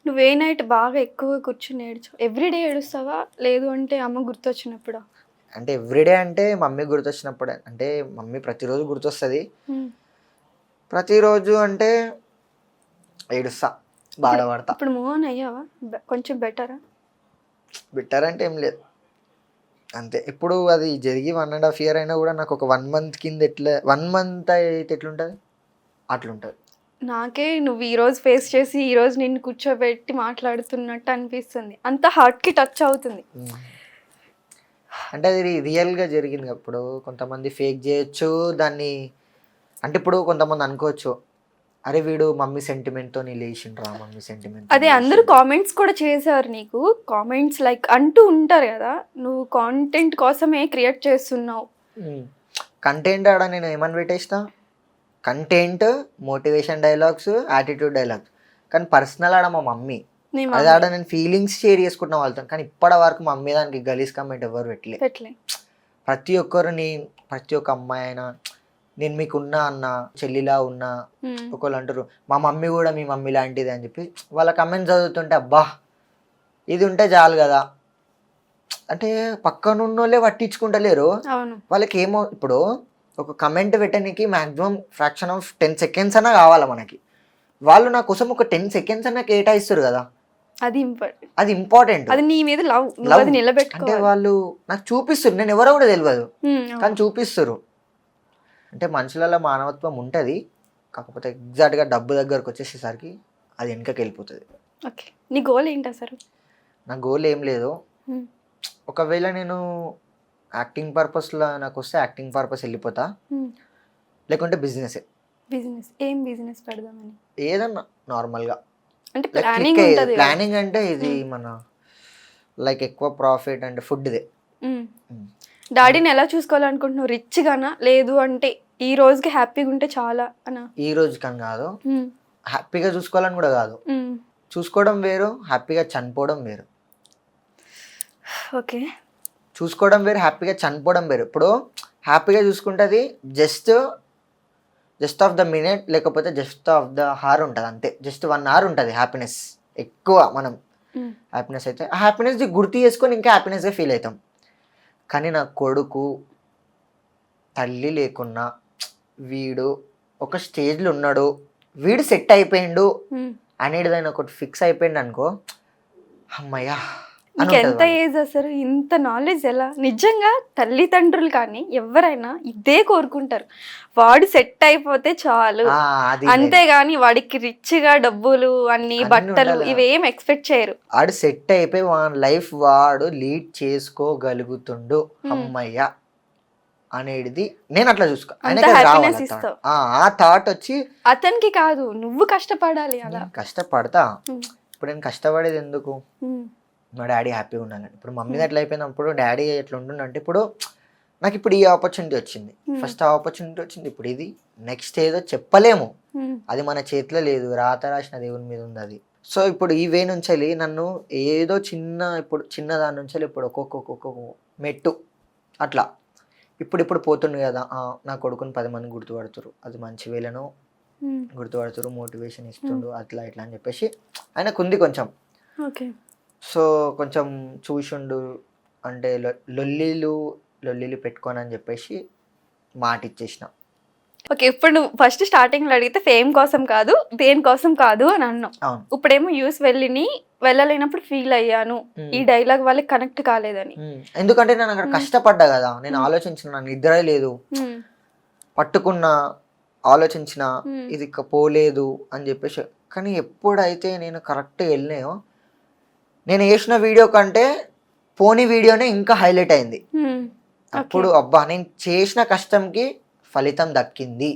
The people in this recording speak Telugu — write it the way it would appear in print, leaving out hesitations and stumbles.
నువ్వు ఏ నైట్ బాగా ఎక్కువగా కూర్చొని ఏడ్చావు? ఎవ్రీడే ఏడుస్తావా? లేదు అంటే అమ్మ గుర్తొచ్చినప్పుడా? అంటే ఎవ్రీడే అంటే మమ్మీ గుర్తొచ్చినప్పుడే. అంటే మమ్మీ ప్రతిరోజు గుర్తొస్తది. హ్మ్. ప్రతిరోజు అంటే ఏడుస్తా. ఇప్పుడు బాధపడతా. ఇప్పుడు మూవ్ ఆన్ అయ్యావా? కొంచెం బెటరా? బెటర్ అంటే ఏం లేదు. అంతే. ఇప్పుడు అది జరిగి 1 ½ ఇయర్ అయినా గూడా నాకు ఒక 1 మంత్ కింద 1 మంత్ అయితే ఎట్లుంటది? అట్లుంటది. నాకే నువ్వు ఈరోజు ఫేస్ చేసి, ఈరోజు నిన్ను కూర్చోబెట్టి మాట్లాడుతున్నట్టు అనిపిస్తుంది. అంత హార్ట్‌కి టచ్ అవుతుంది. హ్మ్. అంటే అది రియల్‌గా జరిగింది. ఇప్పుడు కొంతమంది ఫేక్ జేయొచ్చు. దాన్ని అంటే ఇప్పుడు కొంతమంది అనుకోవచ్చు. అరే! వీడు మమ్మీ సెంటిమెంట్‌తోని లేషిండ్రా, మమ్మీ సెంటిమెంట్‌తోని అదే అందరూ లేషిండు. కామెంట్స్ కూడా చేశారు నీకు. కామెంట్స్ లైక్ అంటూ ఉంటారు గదా! నువ్వు కాంటెంట్ కోసమే క్రియేట్ చేస్తున్నావు. హ్మ్. కంటెంట్ ఆడ నేను ఏమని పెట్టేసినా? Content, motivation dialogues, attitude dialogues. కానీ పర్సనల్ ఆడ మా మమ్మీ. నీ అది మమ్మీ ఆడ నేను ఫీలింగ్స్ షేర్ చేసుకుంటున్నా వాళ్ళతోని. కానీ ఇప్పటి వరకు మమ్మీ దానికి గలీజ్ కామెంట్ ఎవ్వరు పెట్టలే. పెట్టలే. ప్రతి ఒక్కరిని ప్రతి ఒక్క అమ్మాయి అయినా నేను మీకున్నా అన్న, చెల్లిలా ఉన్నా. హ్మ్. ఒకళ్ళు అంటారు మా మమ్మీ కూడా మీ మమ్మీ లాంటిది అని చెప్పి వాళ్ళ కమెంట్స్ చదువుతుంటే అబ్బా! ఇది ఉంటే చాలు కదా! అంటే పక్కనున్నోళ్ళే పట్టించుకుంటలేరు. అవును. వాళ్ళకేమో ఇప్పుడు ఒక కమెంట్ పెట్టనీకి మాక్సిమం ఫ్రాక్షన్ ఆఫ్ 10 సెకండ్స్ అన్నా కావాలా మనకి. వాళ్ళు నా కోసం ఒక 10 సెకండ్స్ అన్నా కేటాయిస్తారు కదా! అది ఇంపార్టెంట్. అది ఇంపార్టెంట్. అది నీ మీద లవ్. నువ్వు లవ్. అది అంటే నిలబెట్టుకోవాలి. వాళ్ళు నాకు చూపిస్తుర్రు. నేను ఎవరో కూడా తెలవదు. కానీ అవును. చూపిస్తుర్రు. అంటే మనుషులలో మానవత్వం ఉంటది. కాకపోతే ఎగ్జాక్ట్‌గా డబ్బు దగ్గరకొచ్చేసేసరికి అది వెనకకెళ్ళిపోతది. ఓకే. నీ గోల్ ఏంటి అసలు? నా గోల్ ఏం లేదు. హ్మ్. ఒకవేళ నేను యాక్టింగ్ పర్పస్‌లో నాకొస్తే యాక్టింగ్ పర్పస్ ఎళ్ళిపోతా. హ్మ్. లేకుంటే బిజినెసే. బిజినెస్. ఏం బిజినెస్ పెడదామని? ఏదన్నా నార్మల్‌గా. అంటే లైక్ ప్లానింగ్ క్లిక్ అయ్యేది. ఉంటది గదా! ప్లానింగ్ అంటే ఇది హ్మ్. మన లైక్ ఎక్కువ ప్రాఫిట్ అంటే ఫుడ్‌దే. హ్మ్. హ్మ్. డాడీని ఎలా చూసుకోవాలనుకుంటున్నావు? రిచ్‌గానా? లేదు అంటే ఈ రోజుకి హ్యాపీగా ఉంటే చాలా అనా? ఈ రోజుకని కాదు. హ్మ్. హ్యాపీగా చూసుకోవాలని కూడా కాదు. హ్మ్. చూసుకోవడం వేరు, హ్యాపీగా చనిపోవడం వేరు. ఓకే. చూసుకోవడం వేరు, హ్యాపీగా చనిపోవడం వేరు. ఇప్పుడు హ్యాపీగా చూసుకుంటది జస్ట్ ఆఫ్ ద మినిట్ లేకపోతే జస్ట్ ఆఫ్ ద హార్ ఉంటది అంతే. జస్ట్ 1 అవర్ ఉంటది హ్యాపీనెస్. ఎక్కువ మనం హ్మ్. హ్యాపీనెస్ అయితే ఆ హ్యాపీనెస్‌ని గుర్తు చేసుకొని ఇంకా హ్యాపీనెస్‌గా ఫీల్ అయితాం. కానీ నా కొడుకు తల్లి లేకున్నా వీడు ఒక స్టేజ్‌లో ఉన్నాడు. వీడు సెట్ అయిపోయిండు హ్మ్. అనేటిదైనా ఒకటి ఫిక్స్ అయిపోయిండనుకో హమ్మయ్య! అని ఉంటది నీకెంత వాళ్ళకి. ఏజ్ అసలు? ఇంత నాలెడ్జ్ ఎలా? నిజంగా తల్లిదండ్రులు కానీ ఎవ్వరైనా ఇదే కోరుకుంటారు. వాడు సెట్ అయిపోతే చాలు. ఆ! అది మెయిన్. అంతేగాని వాడికి రిచ్‌గా డబ్బులు అన్ని అన్నీ బట్టలు ఉండాలి. ఇవేం ఎక్స్‌పెక్ట్ చేయరు. ఆడు సెట్ అయిపోయి వాని లైఫ్ వాడు లీడ్ చేసుకోగలుగుతుండు. హ్మ్. హమ్మయ్య! అనేటిది నేనట్లా చూసుకో. అంత ఆయనకి అది రావాలి హ్యాపీనెస్ ఆ థాట్. ఇస్తావు. ఆ థాట్ వచ్చి అతనికి కాదు. నువ్వు కష్టపడాలి అలా. నేను కష్టపడతా. హ్మ్. ఇప్పుడు నేను కష్టపడేది ఎందుకు? హ్మ్. మా డ్యాడీ హ్యాపీగా ఉండాలని. ఇప్పుడు మమ్మీది హ్మ్. ఎట్లా అయిపోయినప్పుడు డ్యాడీ ఎట్లా ఉంటుండంటే ఇప్పుడు నాకిప్పుడు ఈ ఆపర్చునిటీ వచ్చింది. హ్మ్. ఫస్ట్ ఆ ఆపర్చునిటీ వచ్చింది. ఇప్పుడు ఇది. నెక్స్ట్ ఏదో చెప్పలేము. హ్మ్. అది మన చేతిలో లేదు. రాత రాసిన దేవుని మీద ఉందది. సో, ఇప్పుడు ఈ వే నుంచెళ్ళి నన్ను ఏదో ఇప్పుడు చిన్న దాని నుంచెళ్ళి ఇప్పుడు ఒక్కొక్క మెట్టు అట్లా. ఇప్పుడిప్పుడు పోతుండు గదా! నా కొడుకుని 10 మంది గుర్తుపడుతుర్రు. అది మంచి వేలోనో హ్మ్. గుర్తుపడుతుర్రు. మోటివేషన్ హ్మ్. ఇస్తుండు. అట్లా ఇట్లా అని చెప్పేసి ఆయనకుంది కొంచెం. ఓకే. సో, కొంచెం చూషుండు అంటే లొల్లీలు పెట్టుకోనని జెప్పేసి మాటిచ్చేసిన. ఓకే. ఇప్పుడు నువ్వు ఫస్ట్ స్టార్టింగ్‌లో అడిగితే ఫేమ్ కోసం కాదు, దేని కోసం కాదు అని అన్నావు. అవును. ఇప్పుడేమో యూఎస్ వెళ్ళలేనప్పుడు ఫీల్ అయ్యాను. ఈ హ్మ్. డైలాగ్ వాళ్ళకి కనెక్ట్ కాలేదని. ఎందుకంటే నేనక్కడ హ్మ్. కష్టపడ్డా గదా! నేను హ్మ్. ఆలోచించిన నాకు నిద్రే లేదు. హ్మ్. పట్టుకున్నా, ఆలోచించిన హ్మ్. ఇది పోలేదు అని జెప్పేసి. కానీ ఎప్పుడైతే నేను కరెక్ట్‌గా ఎళ్ళినాయో, నేను ఏసిన వీడియో కంటే పోని వీడియోనే ఇంకా హైలైట్ అయింది. హ్మ్. ఓకే. అప్పుడు అబ్బా! నేను చేసిన కష్టంకి ఫలితం దక్కింది